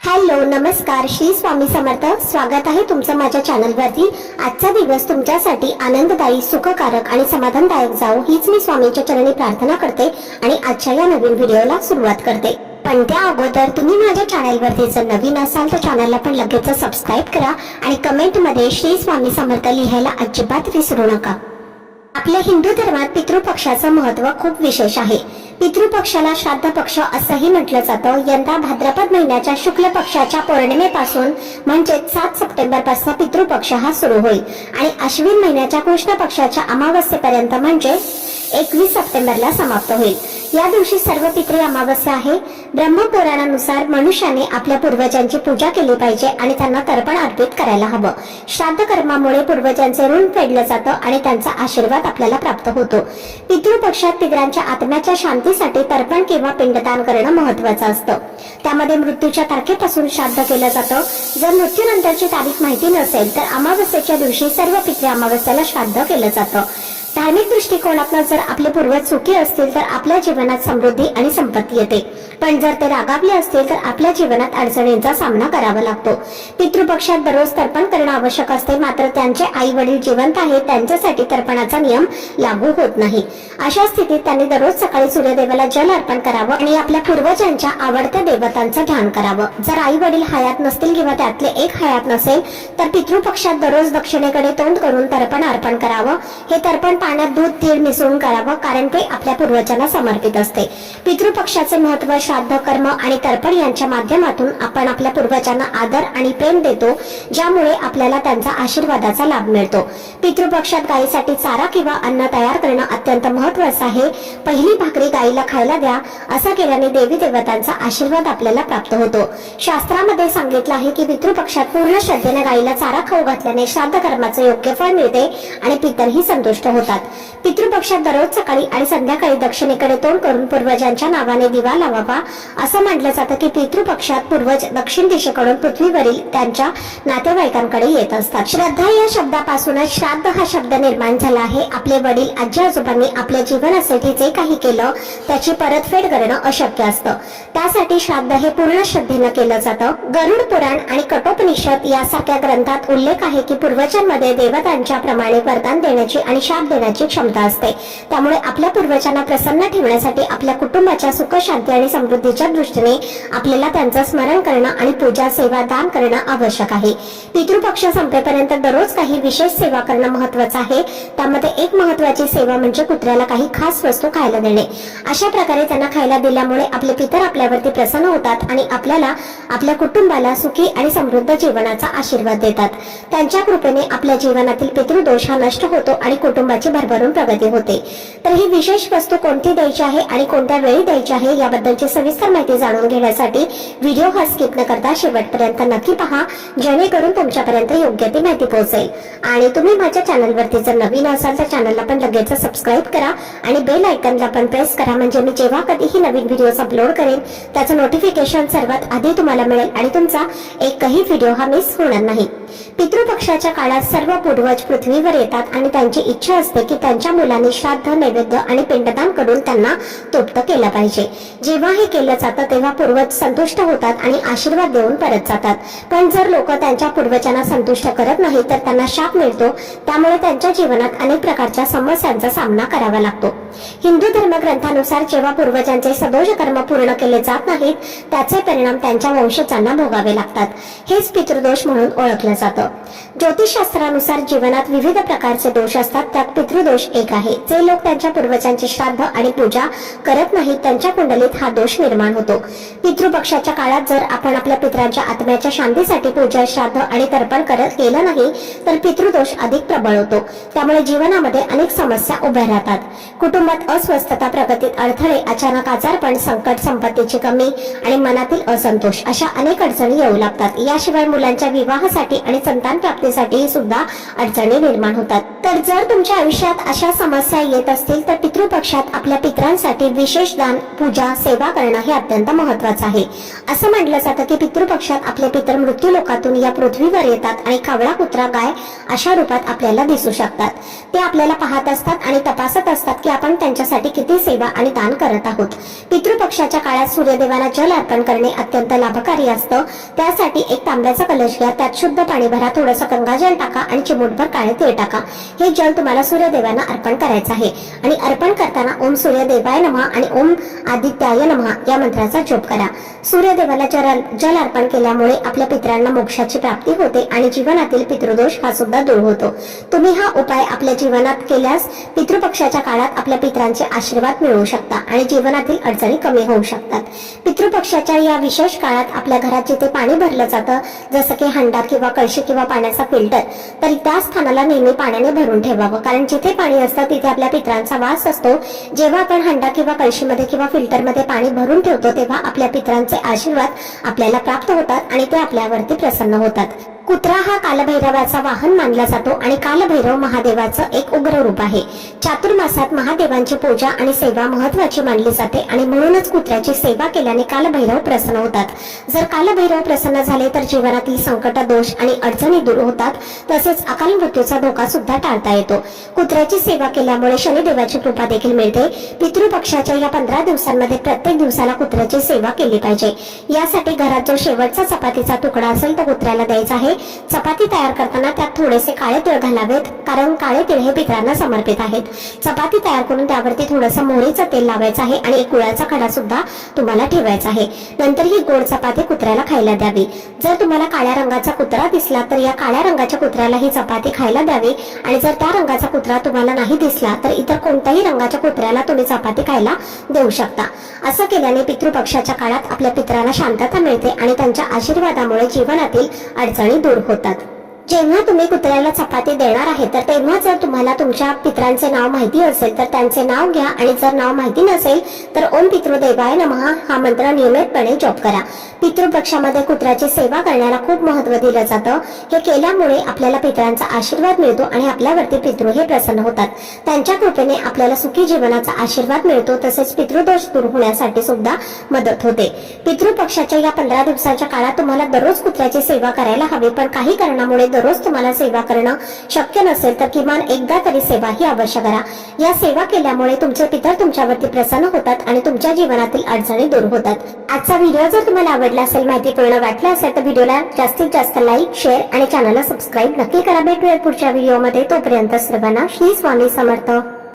Hello नमस्कार, श्री स्वामी समर्थ. स्वागत आहे तुमचं माझ्या चॅनलवरती. आजचा दिवस तुमच्यासाठी आनंददायी, सुखकारक आणि समाधानदायक जावो हीच मी स्वामींच्या चरणी प्रार्थना करते आणि आजच्या या नवीन व्हिडिओला सुरुवात करते. पण त्या अगोदर तुम्ही माझ्या चॅनलवरती जर नवीन असाल तर चॅनलला पण लगेच सबस्क्राईब करा आणि कमेंटमध्ये श्री स्वामी समर्थ लिहायला अजिबात विसरू नका. आपल्या हिंदू धर्मात पितृपक्षाचं महत्व खूप विशेष आहे. पितृपक्षाला श्राद्ध पक्ष असंही म्हटलं जातं. यंदा भाद्रपद महिन्याच्या शुक्ल पक्षाच्या पौर्णिमेपासून म्हणजे 7 सप्टेंबर पासून पितृपक्ष हा सुरू होईल आणि अश्विन महिन्याच्या कृष्ण पक्षाच्या अमावस्येपर्यंत म्हणजे 21 सप्टेंबरला समाप्त होईल. या दिवशी सर्व पितृ अमावस्या आहे. ब्रह्मपुराणानुसार मनुष्याने आपल्या पूर्वजांची पूजा केली पाहिजे आणि त्यांना तर्पण अर्पित करायला हवं. श्राद्ध कर्मामुळे पूर्वजांचे ऋण फेडलं जातं आणि त्यांचा आशीर्वाद आपल्याला प्राप्त होतो. पितृपक्षात पितरांच्या आत्म्याच्या शांतीसाठी तर्पण किंवा पिंडदान करणं महत्वाचं असतं. त्यामध्ये मृत्यूच्या तारखेपासून श्राद्ध केलं जातं. जर मृत्यूनंतरची तारीख माहिती नसेल तर अमावस्येच्या दिवशी सर्व पितृ अमावस्येला श्राद्ध केलं जातं. धार्मिक दृष्टिकोनातून जर आपले पूर्वज सुखी असतील तर आपल्या जीवनात समृद्धी आणि संपत्ती येते, पण जर ते रागावले असतील तर आपल्या जीवनात अडचणींचा सामना करावा लागतो. पितृपक्षात दररोज तर्पण करणं आवश्यक असते, मात्र त्यांचे आई वडील जिवंत आहेत त्यांच्यासाठी तर्पणाचा नियम लागू होत नाही. अशा स्थितीत त्यांनी दररोज सकाळी सूर्यदेवाला जल अर्पण करावं आणि आपल्या पूर्वजांच्या आवडत्या देवतांचं ध्यान करावं. जर आई वडील हयात नसतील किंवा त्यातले एक हयात नसेल तर पितृपक्षात दररोज दक्षिणेकडे तोंड करून तर्पण अर्पण करावं. हे तर्पण पाण्यात दूध तीळ मिसळून करावं, कारण ते आपल्या पूर्वजांना समर्पित असते. पितृपक्षाचे महत्व श्राद्ध कर्म आणि तर्पण यांच्या माध्यमातून आपण आपल्या पूर्वजांना आदर आणि प्रेम देतो, ज्यामुळे आपल्याला त्यांचा आशीर्वादाचा लाभ मिळतो. पितृपक्षात गायीसाठी चारा किंवा अन्न तयार करणं अत्यंत महत्त्वाचं आहे. पहिली भाकरी गायीला खायला द्या, असं केल्याने देवी देवतांचा आशीर्वाद आपल्याला प्राप्त होतो. शास्त्रामध्ये सांगितलं आहे की पितृपक्षात पूर्ण श्रद्धेने गायीला चारा खाऊ घातल्याने श्राद्ध कर्माचे योग्य फळ मिळते आणि पितरही संतुष्ट होतात. पितृपक्षात दररोज सकाळी आणि संध्याकाळी दक्षिणेकडे तोंड करून पूर्वजांच्या नावाने दिवा लावावा. असं म्हटलं जातं की पितृपक्षात पूर्वज दक्षिण दिशेकडून पृथ्वीवरील त्यांच्या नातेवाईकांकडे येत असतात. श्रद्धा या शब्दापासूनच श्राद्ध हा शब्द निर्माण झाला आहे. आपले वडील आजी आजोबांनी आपल्या जीवनासाठी जे काही केलं त्याची परतफेड करणं अशक्य असतं. त्यासाठी श्राद्ध हे पूर्ण श्रद्धेनं केलं जातं. गरुड पुराण आणि कठोपनिषद यासारख्या ग्रंथात उल्लेख आहे की पूर्वजांमध्ये देवतांच्या प्रमाणे वरदान देण्याची आणि शाप देण्याची क्षमता असते. त्यामुळे आपल्या पूर्वजांना प्रसन्न ठेवण्यासाठी आपल्या कुटुंबाच्या सुख शांती आणि समृद्धीच्या दृष्टीने आपल्याला त्यांचं स्मरण करणं आणि पूजा सेवा दान करणं आवश्यक आहे. पितृपक्ष संपेपर्यंत दररोज काही विशेष सेवा करणं महत्वाचं आहे. त्यामध्ये एक महत्वाची सेवा म्हणजे कुत्र्याला काही खास वस्तू खायला देणे. अशा प्रकारे त्यांना खायला दिल्यामुळे आपले पितर आपल्यावरती प्रसन्न होतात आणि आपल्याला आपल्या कुटुंबाला सुखी आणि समृद्ध जीवनाचा आशीर्वाद देतात. त्यांच्या कृपेने आपल्या जीवनातील पितृदोष हा नष्ट होतो आणि कुटुंबाची भरभरून प्रगती होते. तर ही विशेष वस्तू कोणती द्यायची आहे आणि कोणत्या वेळी द्यायची आहे याबद्दलची सविस्तर माहिती जाणून घेण्यासाठी व्हिडिओ हा स्किप न करता शेवटपर्यंत नक्की पहा, जेणेकरून तुमच्यापर्यंत योग्य ती माहिती पोहोचेल. आणि तुम्ही माझ्या चॅनलवरती जर नवीन असाल तर चॅनलला पण लगेच सबस्क्राईब करा आणि बेल आयकॉनला पण प्रेस करा, म्हणजे मी जेव्हा कधीही नवीन व्हिडिओज अपलोड करेन त्याचं नोटिफिकेशन सर्वात आधी तुम्हाला मिळेल आणि तुमचा एकही व्हिडिओ हा मिस होणार नाही. पितृपक्षाच्या काळात सर्व पूर्वज पृथ्वीवर येतात आणि त्यांची इच्छा असते की त्यांच्या मुलांनी श्राद्ध, नैवेद्य आणि पिंडदान करून त्यांना तृप्त केलं पाहिजे. जेव्हा हे केलं जातं तेव्हा पूर्वज संतुष्ट होतात आणि आशीर्वाद देऊन परत जातात. पण जर लोक त्यांच्या पूर्वजांना संतुष्ट करत नाही तर त्यांना शाप मिळतो. त्यामुळे त्यांच्या जीवनात अनेक प्रकारच्या समस्यांचा सामना करावा लागतो. हिंदू धर्मग्रंथानुसार जेव्हा पूर्वजांचे सदोष कर्म पूर्ण केले जात नाहीत त्याचे परिणाम त्यांच्या वंशजांना भोगावे लागतात. हेच पितृदोष म्हणून ओळखलं जातं. ज्योतिषशास्त्रानुसार जीवनात विविध प्रकारचे दोष असतात, त्यात पितृदोष एक आहे. जे लोक त्यांच्या पूर्वजांची श्राद्ध आणि पूजा करत नाहीत त्यांच्या कुंडलीत हा दोष निर्माण होतो. पितृपक्षाच्या काळात जर आपण आपल्या पितरांच्या आत्म्याच्या शांतीसाठी पूजा, श्राद्ध आणि तर्पण केलं नाही तर पितृदोष अधिक प्रबळ होतो. त्यामुळे जीवनामध्ये अनेक समस्या उभ्या राहतात. कुटुंबात अस्वस्थता, प्रगतीत अडथळे, अचानक आजारपण, संकट, संपत्तीची कमी आणि मनातील असंतोष अशा अनेक अडचणी येऊ लागतात. याशिवाय मुलांच्या विवाहासाठी आणि संतान प्राप्तीसाठी सुद्धा अडचणी निर्माण होतात. तर जर तुमच्या आयुष्यात अशा समस्या येत असतील तर पितृपक्षात आपल्या पितरांसाठी विशेष दान, पूजा, सेवा करणं हे अत्यंत महत्वाचं आहे. असं म्हटलं जातं की पितृपक्षात आपले पितर मृत्यू लोकातून या पृथ्वीवर येतात आणि कावळा, कुत्रा, गाय अशा रूपात आपल्याला दिसू शकतात. ते आपल्याला पाहत असतात आणि तपासत असतात की आपण आपण त्यांच्यासाठी किती सेवा आणि दान करत आहोत। पितृपक्षाच्या काळात सूर्यदेवाला जल अर्पण करणे अत्यंत लाभकारी असतं। त्यासाठी एक तांब्याचा कलश घ्या, त्यात शुद्ध पाणी भरा, थोडंसं गंगाजल टाका आणि चिमूटभर काळे तीळ टाका। हे जल तुम्हाला सूर्यदेवांना अर्पण करायचं आहे आणि अर्पण करताना ओम सूर्यदेवाय नमः आणि ओम आदित्याय नमः या मंत्राचा जप करा। सूर्यदेवाला जल अर्पण केल्यामुळे आपल्या पितरांना मोक्षाची प्राप्ती होते आणि जीवनातील पितृदोष हा सुद्धा दूर होतो। तुम्ही हा उपाय आपल्या जीवनात केल्यास पितृपक्षाच्या काळात आपल्या पितरांचे आशीर्वाद मिळवू शकता आणि जीवनातील अडचणी कमी होऊ शकतात। पितृपक्षाच्या या विशेष काळात आपल्या घरात जिथे पाणी भरलं जातं, जसं की हंडा किंवा कळशी किंवा पाण्याचा फिल्टर, तर त्या स्थानाला नेहमी पाण्याने भरून ठेवावं, कारण जिथे पाणी असतं तिथे आपल्या पितरांचा वास असतो। जेव्हा आपण हंडा किंवा कळशीमध्ये किंवा फिल्टरमध्ये पाणी भरून ठेवतो तेव्हा आपल्या पितरांचे आशीर्वाद आपल्याला प्राप्त होतात आणि ते आपल्यावरती प्रसन्न होतात। कुत्रा हा कालभैरवाचा वाहन मानला जातो आणि कालभैरव महादेवाचं एक उग्र रूप आहे। चातुर्मासात महादेवांची पूजा आणि सेवा महत्त्वाची मानली जाते आणि म्हणूनच कुत्र्याची सेवा केल्याने कालभैरव प्रसन्न होतात। जर कालभैरव प्रसन्न झाले तर जीवनातील संकट, दोष आणि अडचणी दूर होतात, तसेच अकाल मृत्यूचा धोका सुद्धा टाळता येतो। कुत्र्याची सेवा केल्यामुळे शनिदेवाची कृपा देखील मिळते। पितृपक्षाच्या या 15 दिवसांमध्ये प्रत्येक दिवसाला कुत्र्याची सेवा केली पाहिजे। यासाठी घरात जो शेवटचा चपातीचा तुकडा असेल तो कुत्र्याला द्यायचा आहे। चपाती तयार करताना त्यात थोडेसे काळे तीळ घालावेत, कारण काळे तीळ हे पितरांना समर्पित आहेत। चपाती तयार करून त्यावरती थोडंसं मोहरीचं तेल लावायचं आहे आणि एक गुळाचा खडा सुद्धा तुम्हाला ठेवायचा आहे। नंतर ही गोड चपाती कुत्र्याला खायला द्यावी। जर तुम्हाला काळ्या रंगाचा कुत्रा दिसला तर या काळ्या रंगाच्या कुत्र्याला ही चपाती खायला द्यावी आणि जर त्या रंगाचा कुत्रा तुम्हाला नाही दिसला तर इतर कोणत्याही रंगाच्या कुत्र्याला तुम्ही चपाती खायला देऊ शकता। असं केल्याने पितृपक्षाच्या काळात आपल्या पितरांना शांतता मिळते आणि त्यांच्या आशीर्वादामुळे जीवनातील अडचणी दूर होतात। जेव्हा तुम्ही कुत्र्याला चपाती देणार आहे तर तेव्हा जर तुम्हाला तुमच्या पितरांचे नाव माहिती असेल तर त्यांचे नाव घ्या आणि जर नाव माहिती नसेल तर ओम पितृदेवाय नमः हा मंत्र नियमितपणे जप करा। पितृपक्षामध्ये कुत्र्याची सेवा करण्याला खूप महत्त्व दिलं जातं। हे केल्यामुळे आपल्याला पितरांचा आशीर्वाद मिळतो आणि आपल्यावरती पितृ हे प्रसन्न होतात। त्यांच्या कृपेने आपल्याला सुखी जीवनाचा आशीर्वाद मिळतो, तसेच पितृदोष दूर होण्यासाठी सुद्धा मदत होते। पितृपक्षाच्या या 15 दिवसाच्या काळात तुम्हाला दररोज कुत्र्याची सेवा करायला हवी, पण काही कारणामुळे दररोज तुम्हाला सेवा करणं शक्य नसेल तर किमान एकदा तरी सेवा ही अवश्य करा। या सेवा केल्यामुळे तुमचे पितर तुमच्यावरती प्रसन्न होतात आणि तुमच्या जीवनातील अडचणी दूर होतात। आजचा व्हिडिओ जर तुम्हाला आवडला असेल, माहितीपूर्ण वाटला असेल तर व्हिडिओला जास्तीत जास्त लाईक, शेअर आणि चॅनलला सबस्क्राईब नक्की करा। भेटूया पुढच्या व्हिडिओमध्ये। तोपर्यंत सर्वांना श्री स्वामी समर्थ।